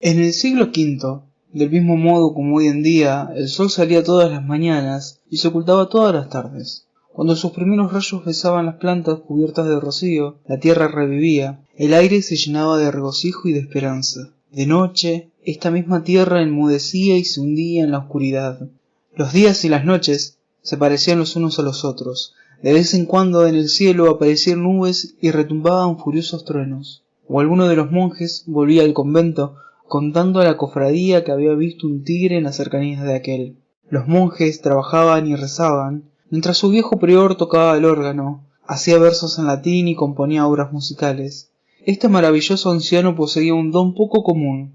En el siglo V, del mismo modo como hoy en día, el sol salía todas las mañanas y se ocultaba todas las tardes. Cuando sus primeros rayos besaban las plantas cubiertas de rocío, la tierra revivía, el aire se llenaba de regocijo y de esperanza. De noche, esta misma tierra enmudecía y se hundía en la oscuridad. Los días y las noches se parecían los unos a los otros. De vez en cuando en el cielo aparecían nubes y retumbaban furiosos truenos. O alguno de los monjes volvía al convento contando a la cofradía que había visto un tigre en las cercanías de aquel. Los monjes trabajaban y rezaban, mientras su viejo prior tocaba el órgano, hacía versos en latín y componía obras musicales. Este maravilloso anciano poseía un don poco común.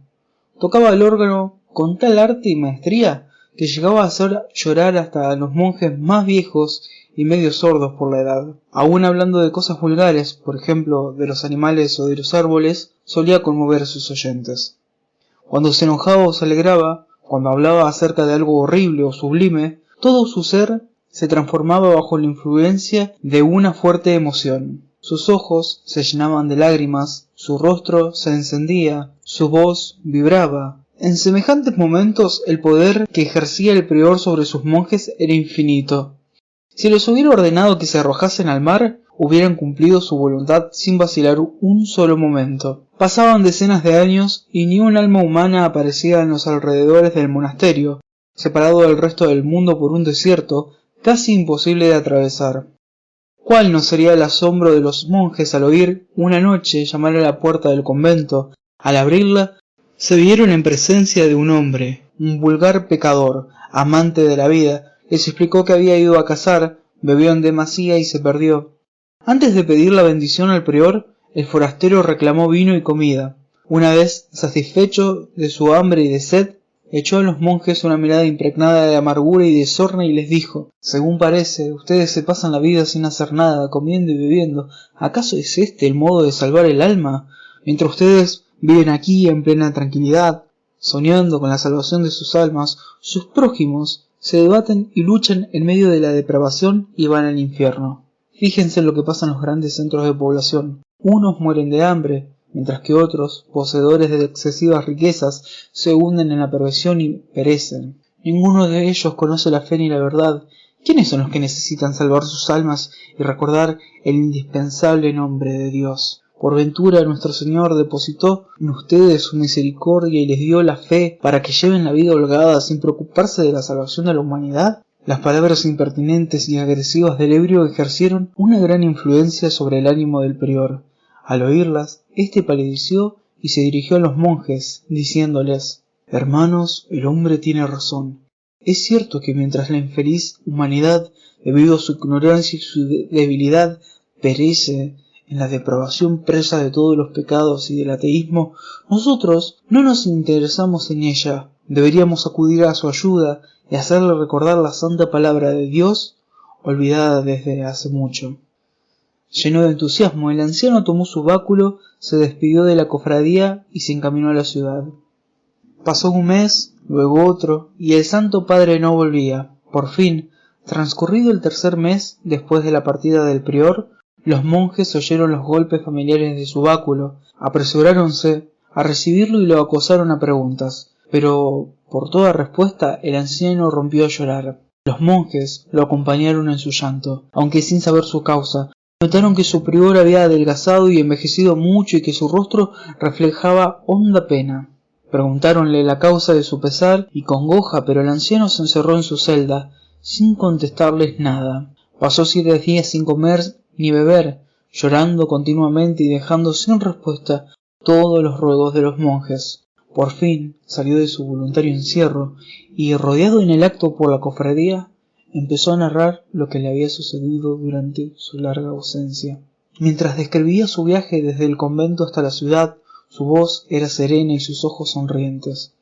Tocaba el órgano con tal arte y maestría que llegaba a hacer llorar hasta a los monjes más viejos y medio sordos por la edad. Aún hablando de cosas vulgares, por ejemplo, de los animales o de los árboles, solía conmover a sus oyentes. Cuando se enojaba o se alegraba, cuando hablaba acerca de algo horrible o sublime, todo su ser se transformaba bajo la influencia de una fuerte emoción. Sus ojos se llenaban de lágrimas, su rostro se encendía, su voz vibraba. En semejantes momentos el poder que ejercía el prior sobre sus monjes era infinito. Si les hubiera ordenado que se arrojasen al mar, hubieran cumplido su voluntad sin vacilar un solo momento. Pasaban decenas de años y ni un alma humana aparecía en los alrededores del monasterio, separado del resto del mundo por un desierto casi imposible de atravesar. ¿Cuál no sería el asombro de los monjes al oír una noche llamar a la puerta del convento? Al abrirla, se vieron en presencia de un hombre, un vulgar pecador, amante de la vida. Les explicó que había ido a cazar, bebió en demasía y se perdió. Antes de pedir la bendición al prior, el forastero reclamó vino y comida. Una vez satisfecho de su hambre y de sed, echó a los monjes una mirada impregnada de amargura y de sorna y les dijo: según parece, ustedes se pasan la vida sin hacer nada, comiendo y bebiendo. ¿Acaso es este el modo de salvar el alma? Mientras ustedes viven aquí en plena tranquilidad, soñando con la salvación de sus almas, sus prójimos se debaten y luchan en medio de la depravación y van al infierno. Fíjense en lo que pasa en los grandes centros de población. Unos mueren de hambre, mientras que otros, poseedores de excesivas riquezas, se hunden en la perversión y perecen. Ninguno de ellos conoce la fe ni la verdad. ¿Quiénes son los que necesitan salvar sus almas y recordar el indispensable nombre de Dios? Por ventura nuestro Señor depositó en ustedes su misericordia y les dio la fe para que lleven la vida holgada sin preocuparse de la salvación de la humanidad. Las palabras impertinentes y agresivas del ebrio ejercieron una gran influencia sobre el ánimo del prior. Al oírlas, éste palideció y se dirigió a los monjes, diciéndoles: hermanos, el hombre tiene razón. Es cierto que mientras la infeliz humanidad, debido a su ignorancia y su debilidad, perece en la depravación presa de todos los pecados y del ateísmo, nosotros no nos interesamos en ella. Deberíamos acudir a su ayuda y hacerle recordar la santa palabra de Dios, olvidada desde hace mucho. Lleno de entusiasmo, el anciano tomó su báculo, se despidió de la cofradía y se encaminó a la ciudad. Pasó un mes, luego otro, y el santo padre no volvía. Por fin, transcurrido el tercer mes después de la partida del prior, los monjes oyeron los golpes familiares de su báculo, apresuráronse a recibirlo y lo acosaron a preguntas, pero por toda respuesta el anciano rompió a llorar. Los monjes lo acompañaron en su llanto, aunque sin saber su causa. Notaron que su prior había adelgazado y envejecido mucho y que su rostro reflejaba honda pena. Preguntáronle la causa de su pesar y congoja, pero el anciano se encerró en su celda, sin contestarles nada. Pasó 7 días sin comer ni beber, llorando continuamente y dejando sin respuesta todos los ruegos de los monjes. Por fin salió de su voluntario encierro y, rodeado en el acto por la cofradía, empezó a narrar lo que le había sucedido durante su larga ausencia. Mientras describía su viaje desde el convento hasta la ciudad, su voz era serena y sus ojos sonrientes.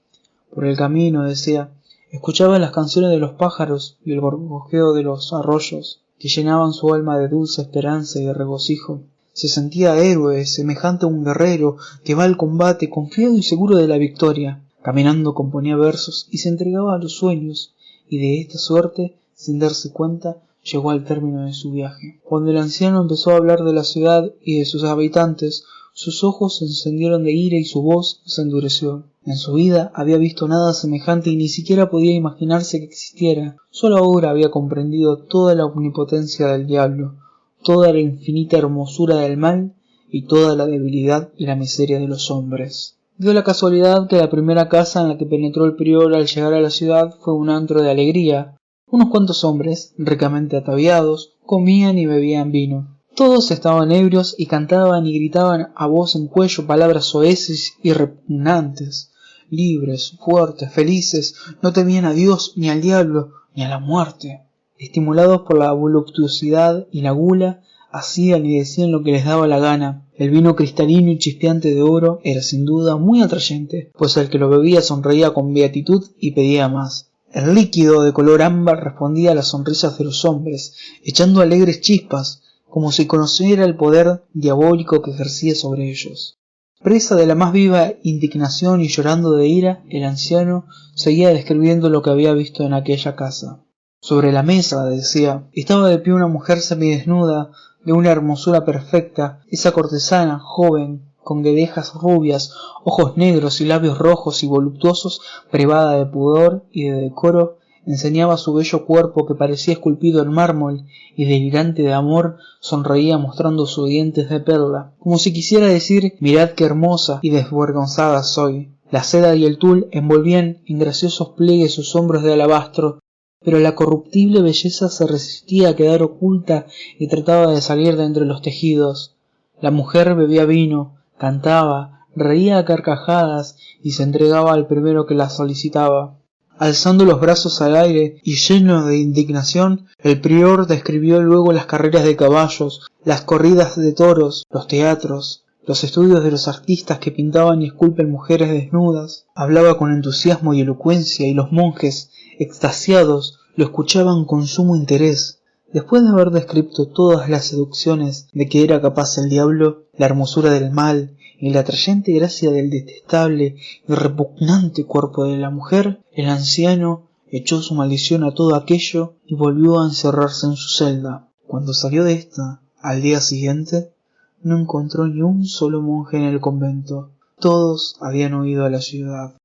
Por el camino, decía, escuchaba las canciones de los pájaros y el gorgojeo de los arroyos, que llenaban su alma de dulce esperanza y de regocijo. Se sentía héroe, semejante a un guerrero que va al combate confiado y seguro de la victoria. Caminando componía versos y se entregaba a los sueños, y de esta suerte, sin darse cuenta, llegó al término de su viaje. Cuando el anciano empezó a hablar de la ciudad y de sus habitantes, sus ojos se encendieron de ira y su voz se endureció. En su vida había visto nada semejante y ni siquiera podía imaginarse que existiera. Solo ahora había comprendido toda la omnipotencia del diablo, toda la infinita hermosura del mal y toda la debilidad y la miseria de los hombres. Dio la casualidad que la primera casa en la que penetró el prior al llegar a la ciudad fue un antro de alegría. Unos cuantos hombres, ricamente ataviados, comían y bebían vino. Todos estaban ebrios y cantaban y gritaban a voz en cuello palabras soeces y repugnantes. Libres, fuertes, felices, no temían a Dios, ni al diablo, ni a la muerte. Estimulados por la voluptuosidad y la gula, hacían y decían lo que les daba la gana. El vino cristalino y chispeante de oro era sin duda muy atrayente, pues el que lo bebía sonreía con beatitud y pedía más. El líquido de color ámbar respondía a las sonrisas de los hombres, echando alegres chispas, como si conociera el poder diabólico que ejercía sobre ellos. Presa de la más viva indignación y llorando de ira, el anciano seguía describiendo lo que había visto en aquella casa. Sobre la mesa, decía, estaba de pie una mujer semidesnuda, de una hermosura perfecta. Esa cortesana, joven, con guedejas rubias, ojos negros y labios rojos y voluptuosos, privada de pudor y de decoro, enseñaba su bello cuerpo que parecía esculpido en mármol y delirante de amor sonreía mostrando sus dientes de perla, como si quisiera decir mirad qué hermosa y desvergonzada soy. La seda y el tul envolvían en graciosos pliegues sus hombros de alabastro, pero la corruptible belleza se resistía a quedar oculta y trataba de salir de entre los tejidos. La mujer bebía vino, cantaba, reía a carcajadas y se entregaba al primero que la solicitaba. Alzando los brazos al aire y lleno de indignación, el prior describió luego las carreras de caballos, las corridas de toros, los teatros, los estudios de los artistas que pintaban y esculpen mujeres desnudas. Hablaba con entusiasmo y elocuencia y los monjes, extasiados, lo escuchaban con sumo interés. Después de haber descrito todas las seducciones de que era capaz el diablo, la hermosura del mal y la atrayente gracia del detestable y repugnante cuerpo de la mujer, el anciano echó su maldición a todo aquello y volvió a encerrarse en su celda. Cuando salió de esta, al día siguiente, no encontró ni un solo monje en el convento. Todos habían huido a la ciudad.